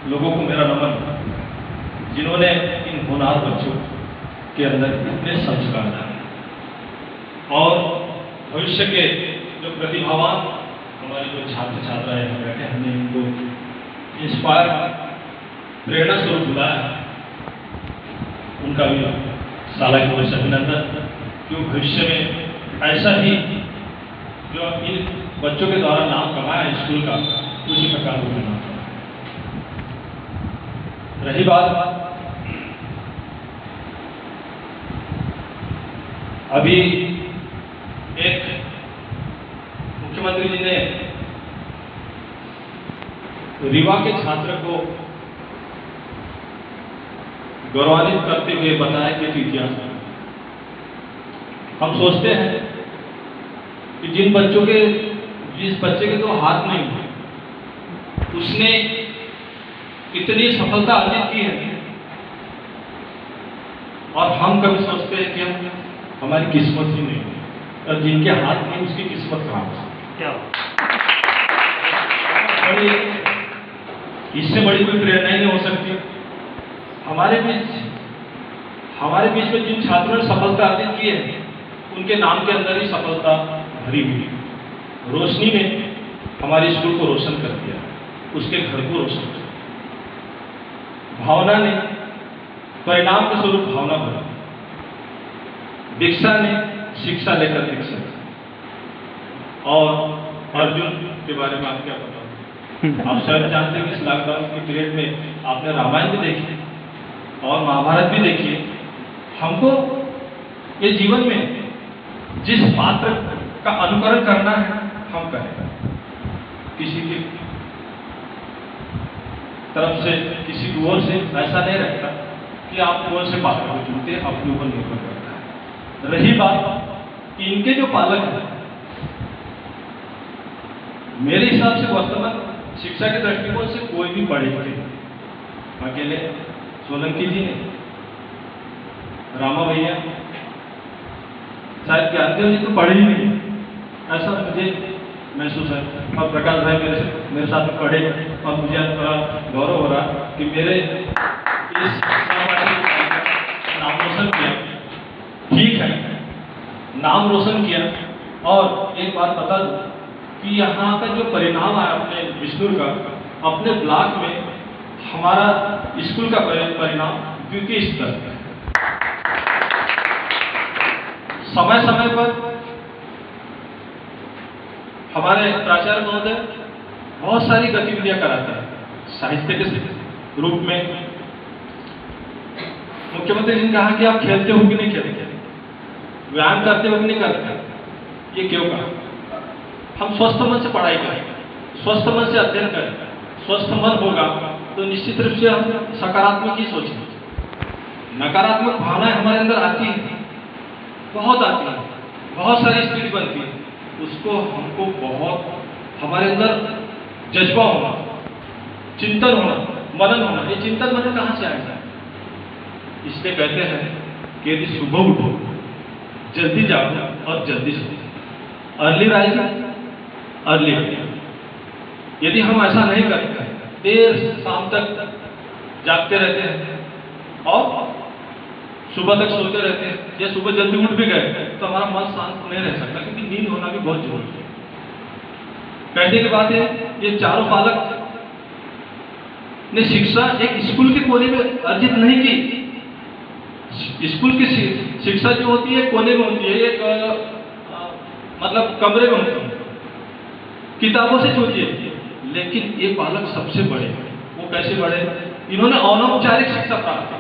लोगों को मेरा नमन जिन्होंने इन होनहार बच्चों के अंदर इतने संस्कार डाले और भविष्य के जो प्रतिभावान हमारे जो छात्र छात्राएं यहाँ बैठे, हमने इनको इंस्पायर प्रेरणा स्वरूप बुलाया, उनका भी साला की ओर से अभिनंदन। क्यों भविष्य में ऐसा ही जो इन बच्चों के द्वारा नाम कमाया स्कूल का, उसी प्रकार को नाम कमाया। रही बात अभी एक मुख्यमंत्री जी ने रीवा के छात्र को गौरवान्वित करते हुए बताया कि इतिहास है। हम सोचते हैं कि जिस बच्चे के तो हाथ नहीं हुए, उसने इतनी सफलता अर्जित की है, और हम कभी सोचते हैं कि हमारी किस्मत ही नहीं है, और जिनके हाथ नहीं उसकी किस्मत कहाँ हो सकती क्या? इससे बड़ी कोई प्रेरणा ही नहीं हो सकती। हमारे बीच में जिन छात्रों ने सफलता अर्जित की है, उनके नाम के अंदर ही सफलता भरी हुई। रोशनी ने हमारे स्कूल को रोशन कर दिया, उसके घर को रोशन कर दिया। भावना ने परिणाम के स्वरूप भावना भरा, दीक्षा ने शिक्षा लेकर दीक्षा, और अर्जुन के बारे में आप क्या बताओ? आप शायद जानते हैं कि इस लॉकडाउन के पीरियड में आपने रामायण भी देखी और महाभारत भी देखी। हमको ये जीवन में जिस पात्र का अनुकरण करना है हम करें, किसी की तरफ से, किसी की ओर से ऐसा नहीं रहता कि आप ओर से पात्र को चुनते, अपने ऊपर निर्भर करता है। रही बात कि इनके जो पालक हैं, मेरे हिसाब से वर्तमान शिक्षा के दृष्टिकोण से कोई भी पढ़े लिखे अकेले सोलंकी जी ने, रामा भैया, शायद ज्ञानदेव जी तो पढ़े ही नहीं, ऐसा मुझे महसूस है। और प्रकाश भाई मेरे साथ में पढ़े, और मुझे थोड़ा गौरव हो रहा कि मेरे इस नाम रोशन किया। ठीक है, नाम रोशन किया, और एक बात बता दूं कि यहाँ का जो परिणाम आया अपने विष्णु का, अपने ब्लॉक में हमारा स्कूल का परिणाम द्वितीय स्तर है। समय समय पर हमारे प्राचार्य महोदय बहुत सारी गतिविधियां कराते हैं साहित्य के रूप में। मुख्यमंत्री जी ने कहा कि आप खेलते हो कि नहीं खेलते, व्यायाम करते हो कि नहीं करते। ये क्यों कहा? हम स्वस्थ मन से पढ़ाई करें, स्वस्थ मन से अध्ययन करें, स्वस्थ मन होगा तो निश्चित रूप से हम सकारात्मक ही सोचेंगे। नकारात्मक भावनाएं हमारे अंदर आती हैं, बहुत आती हैं, बहुत सारी स्थिति बनती है, उसको हमको बहुत हमारे अंदर जज्बा होना, चिंतन होना, मनन होना। ये चिंतन मनन कहाँ से आएगा? इसलिए कहते हैं कि यदि सुबह उठो, जल्दी जाओ और जल्दी सो, अर्ली राइज अर्ली वेक। यदि हम ऐसा नहीं करते, देर शाम तक जागते रहते हैं और सुबह तक सोते रहते हैं, या सुबह जल्दी उठ भी गए तो हमारा मन शांत नहीं रह सकता, क्योंकि नींद होना भी बहुत जरूरी है। कहने की बात है, ये चारों बालक ने शिक्षा एक स्कूल के कोने में अर्जित नहीं की। स्कूल की शिक्षा जो होती है कोने में होती है, एक मतलब कमरे में होती है, किताबों से होती है। लेकिन ये बालक सबसे बड़े, वो कैसे बड़े? इन्होंने अनौपचारिक शिक्षा प्राप्त की,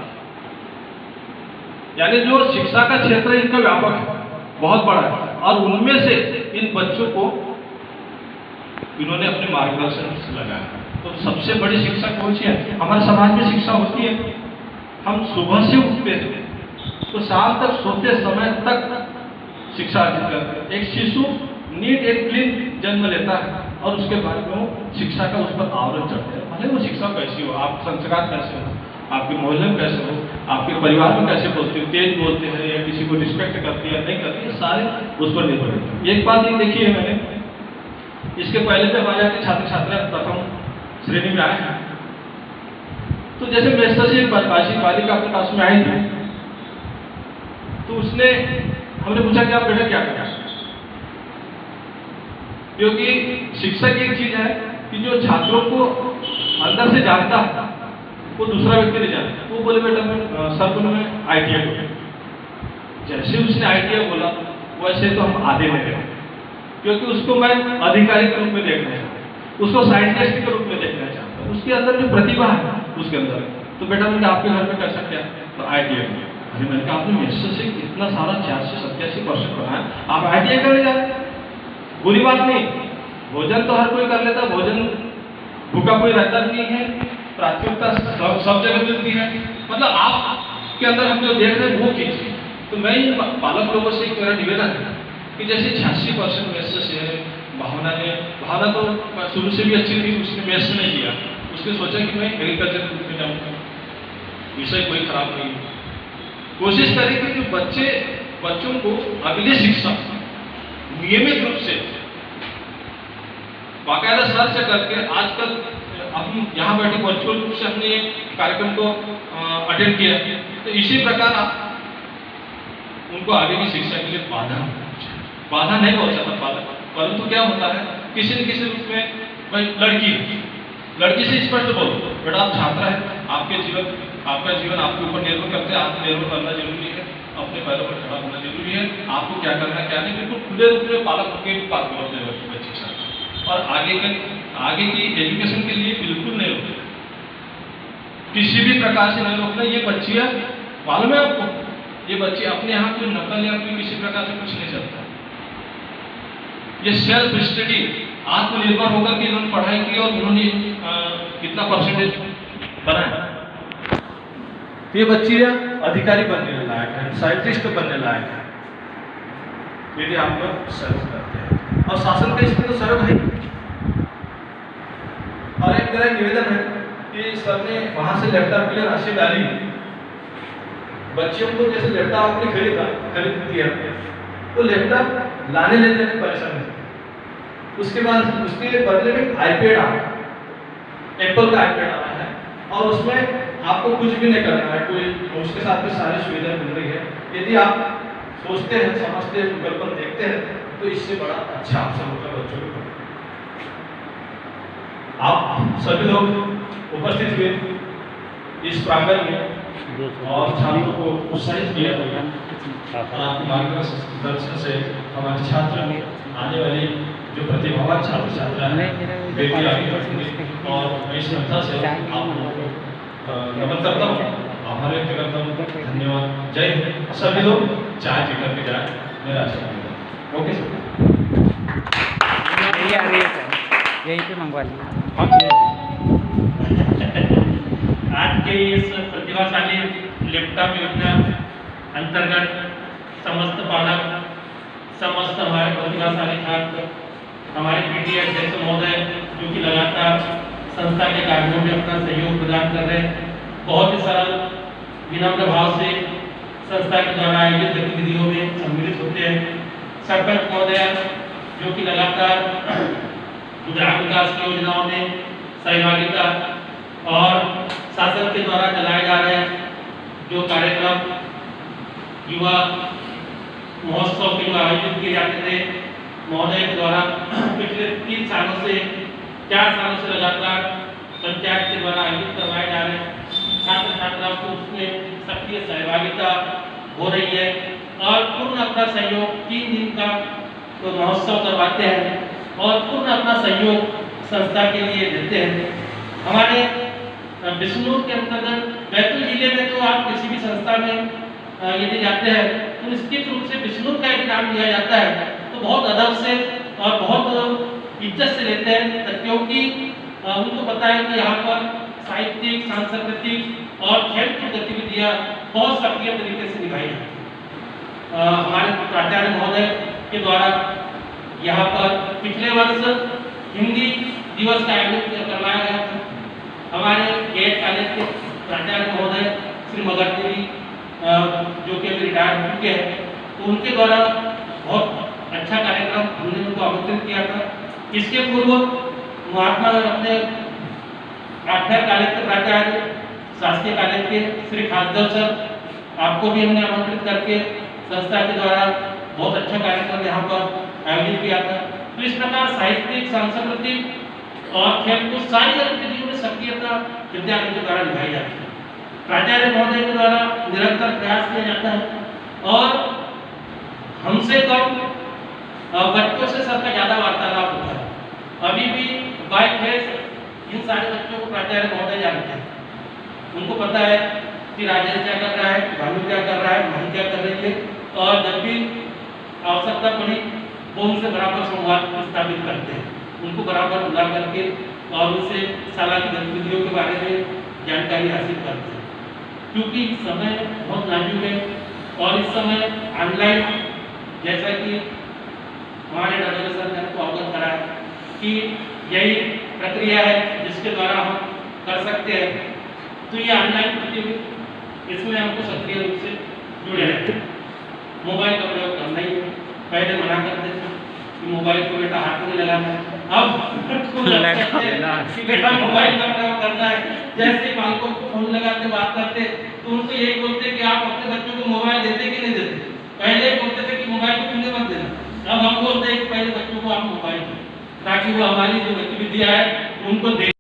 यानी जो शिक्षा का क्षेत्र है इनका व्यापक है, बहुत बड़ा है, और उनमें से इन बच्चों को इन्होंने अपने मार्गदर्शन से लगाया। तो सबसे बड़ी शिक्षा कौन सी है? हमारे समाज में शिक्षा होती है, हम सुबह से उठते हैं तो शाम तक सोते समय तक शिक्षा अर्जित करते हैं। एक शिशु नीट एंड क्लीन जन्म लेता है और उसके बाद में वो शिक्षा का उस पर आवरण चढ़ते हैं। भले वो शिक्षा कैसी हो, आप संस्कार कैसे हो, आपके मोहल्ले में कैसे हो, आपके परिवार में कैसे बोलते हो, तेज बोलते हैं या किसी को रिस्पेक्ट करते हैं नहीं करते, सारे उस पर निर्भर करते हैं। एक बात ये देखी है मैंने, इसके पहले जब हमारे यहाँ के छात्र छात्रा प्रथम श्रेणी में आए हैं, तो जैसे मेस्टर से एक बालिका अपने पास में आई थी, तो उसने हमने पूछा कि आप बेटा क्या करें? क्योंकि शिक्षा की एक चीज है कि जो छात्रों को अंदर से जानता है वो दूसरा व्यक्ति नहीं जानता। वो बोले बेटा मैं सर बोले मैं ITI करूँ। जैसे उसने ITI बोला वैसे तो हम आधे में गए, क्योंकि उसको मैं अधिकारी के रूप में देखना चाहता हूँ, उसको साइंटिस्ट के रूप में देखना चाहता हूँ, उसके अंदर जो प्रतिभा है उसके अंदर। तो बेटा मैंने आपके घर में कैसा क्या? तो ITI। अरे मैंने कहा आपने मेरे से इतना सारा 86-87% बनाया, आप ITI करने जा रहे हैं? बुरी बात नहीं, भोजन तो हर कोई कर लेता, भोजन भूखा कोई रहता नहीं है, प्राथमिकता सब जगह मिलती है। मतलब आपके अंदर हम जो देख रहे हैं वो कीजिए। तो मैं इन पालक लोगों से मेरा निवेदन है कि जैसे 86% मेरे से है, भावना तो शुरू से भी अच्छी थी, उसने मेरे से नहीं किया, उसने सोचा कि मैं एग्रीकल्चर ग्रुप में जाऊँगा, विषय कोई खराब नहीं। कोशिश करें कि जो बच्चों को अगली शिक्षा नियमित रूप से बाकायदा सर्च करके, आजकल हम यहाँ बैठे वर्चुअल रूप से हमने कार्यक्रम को अटेंड किया, तो इसी प्रकार आप उनको आगे की शिक्षा के लिए बाधा नहीं पहुंचाता, परंतु क्या होता है किसी न किसी रूप में, भाई लड़की से स्पष्ट बोलो बेटा आप छात्र है, आपका जीवन आपके ऊपर निर्भर करते हैं, आपको निर्भर करना जरूरी है, अपने पैरों पर खड़ा होना जरूरी है, आपको क्या करना है क्या नहीं, बिल्कुल खुले रूप में पालक होकर बात करो बच्चे के साथ। और आगे की एजुकेशन के लिए बिल्कुल नहीं रोकना, किसी भी प्रकार से नहीं रोकना। ये बच्चियां मालूम है आपको, ये बच्चे अपने यहाँ कोई नकल या कोई किसी प्रकार से कुछ नहीं चलता। ये सेल्फ स्टडी, आत्मनिर्भर होकर के इन्होंने पढ़ाई की और उन्होंने कितना परसेंटेज बनाया। ये बच्चियां अधिकारी बनने लायक है, साइंटिस्ट बनने लायक है, यदि आप लोग सहयोग करते हैं। और शासन का इसमें तो सहयोग है। और एक तरह निवेदन है कि सर ने वहां से लैपटॉप के लिए राशि डाली, बच्चियों को जैसे लैपटॉप आपने खरीद दिया, तो लैपटॉप लाने ले जाने परेशान है, उसके बाद उसके बदले में आईपैड आ, एप्पल का आईपैड आ रहा है, और उसमें आपको कुछ भी नहीं करना है, कोई उसके साथ में सारी सुविधाएं मिल रही है। यदि आप सोचते हैं, समझते हैं, गूगल पर देखते हैं, तो इससे बड़ा अच्छा अवसर होगा बच्चों को। आप सभी लोग उपस्थित हुए इस प्रांगण में और छात्रों को उत्साहित किया गया और आपके मार्गदर्शन से हमारे छात्र आने वाले जो प्रतिभावान छात्र छात्रा हैं वे भी आगे बढ़ेंगे और मैं श्रद्धा से आप लोगों को नमन करता हूँ, आभार व्यक्त करता हूँ। धन्यवाद। जय हिंद। सभी लोग चाय पी करके जाए, मेरा आशीर्वाद। Okay sir. यही आ रही है सर, यहीं पे मंगवा लीजिए। आज के इस प्रतिभाशाली लैपटॉप योजना अंतर्गत समस्त पालक, समस्त हमारे प्रतिभाशाली छात्र, हमारे पीटीए अध्यक्ष महोदय जो कि लगातार संस्था के कार्यों में अपना सहयोग प्रदान कर रहे हैं, बहुत ही सरल विनम्र भाव से संस्था के द्वारा आयोजित गतिविधियों में सम्मिलित होते हैं। सरपंच महोदय जो कि लगातार ग्राम विकास की योजनाओं में सहभागिता और शासन के द्वारा चलाए जा रहे जो कार्यक्रम युवा महोत्सव के आयोजित किए जाते थे, महोदय के द्वारा पिछले 3 सालों से 4 सालों से लगातार पंचायत के द्वारा आयोजित करवाए जा रहे छात्र छात्राओं को उसमें सक्रिय सहभागिता हो रही है और पूर्ण अपना सहयोग 3 दिन का तो महोत्सव करवाते हैं और पूर्ण अपना सहयोग संस्था के लिए देते हैं। हमारे बिष्णुपुर के अंतर्गत बैतूल जिले में तो आप किसी भी संस्था में यदि जाते हैं तो निश्चित रूप से बिष्णुपुर का यदि नाम लिया जाता है तो बहुत अदब से और बहुत इज्जत से लेते हैं, क्योंकि उनको पता है कि यहाँ पर साहित्यिक, सांस्कृतिक और खेल की गतिविधियाँ बहुत सक्रिय तरीके से निभाई जाती हैं। हमारे प्राचार्य महोदय के द्वारा यहाँ पर पिछले वर्ष हिंदी दिवस का आयोजन करवाया गया था। हमारे गेट कॉलेज के प्राचार्य महोदय श्री मगर देवी जो कि अभी रिटायर हो चुके हैं, तो उनके द्वारा बहुत अच्छा कार्यक्रम हमने उनको आमंत्रित किया था। इसके पूर्व महात्मा अपने आठवें कॉलेज के प्राचार्य शासकीय कॉलेज के श्री खासदेव सर, आपको भी हमने आमंत्रित करके संस्था के द्वारा बहुत अच्छा कार्यक्रम यहाँ पर आयोजित किया था। तो इस प्रकार साहित्यिक, सांस्कृतिक और खेलकूद सारी गतिविधियों में सक्रियता विद्यालय के द्वारा निभाई जाती है। प्राचार्य महोदय के द्वारा निरंतर प्रयास किया जाता है और हमसे कम बच्चों से सबका ज़्यादा वार्तालाप होता है। अभी भी बाय फेस इन सारे बच्चों को प्राचार्य महोदय जानते हैं, उनको पता है कि राजेश क्या कर रहा है, भानु क्या कर रहा है, मही क्या कर रही है, और जब भी आवश्यकता पड़ी वो उनसे बराबर संवाद स्थापित करते हैं, उनको बराबर बुला करके और उनसे शाला की गतिविधियों के बारे में जानकारी हासिल करते हैं। क्योंकि समय बहुत नाजुक है और इस समय ऑनलाइन, जैसा कि हमारे डॉक्टर सर ने हमको अवगत कराया कि यही प्रक्रिया है जिसके द्वारा हम कर सकते हैं, तो ये ऑनलाइन प्रतियोगिता इसमें हमको सक्रिय रूप से जुड़े रहते हैं। मोबाइल का प्रयोग करना ही है, पहले मना करते थे कि मोबाइल को बेटा हाथ में लगाना है, अब कि बेटा मोबाइल का प्रयोग करना है। जैसे माँ को फोन लगाते बात करते तो उनको यही बोलते कि आप अपने बच्चों को मोबाइल देते कि नहीं देते। पहले बोलते थे कि मोबाइल को क्यों मत देना, अब हम बोलते हैं कि पहले बच्चों को आप मोबाइल दें ताकि वो हमारी जो गतिविधियाँ है उनको देख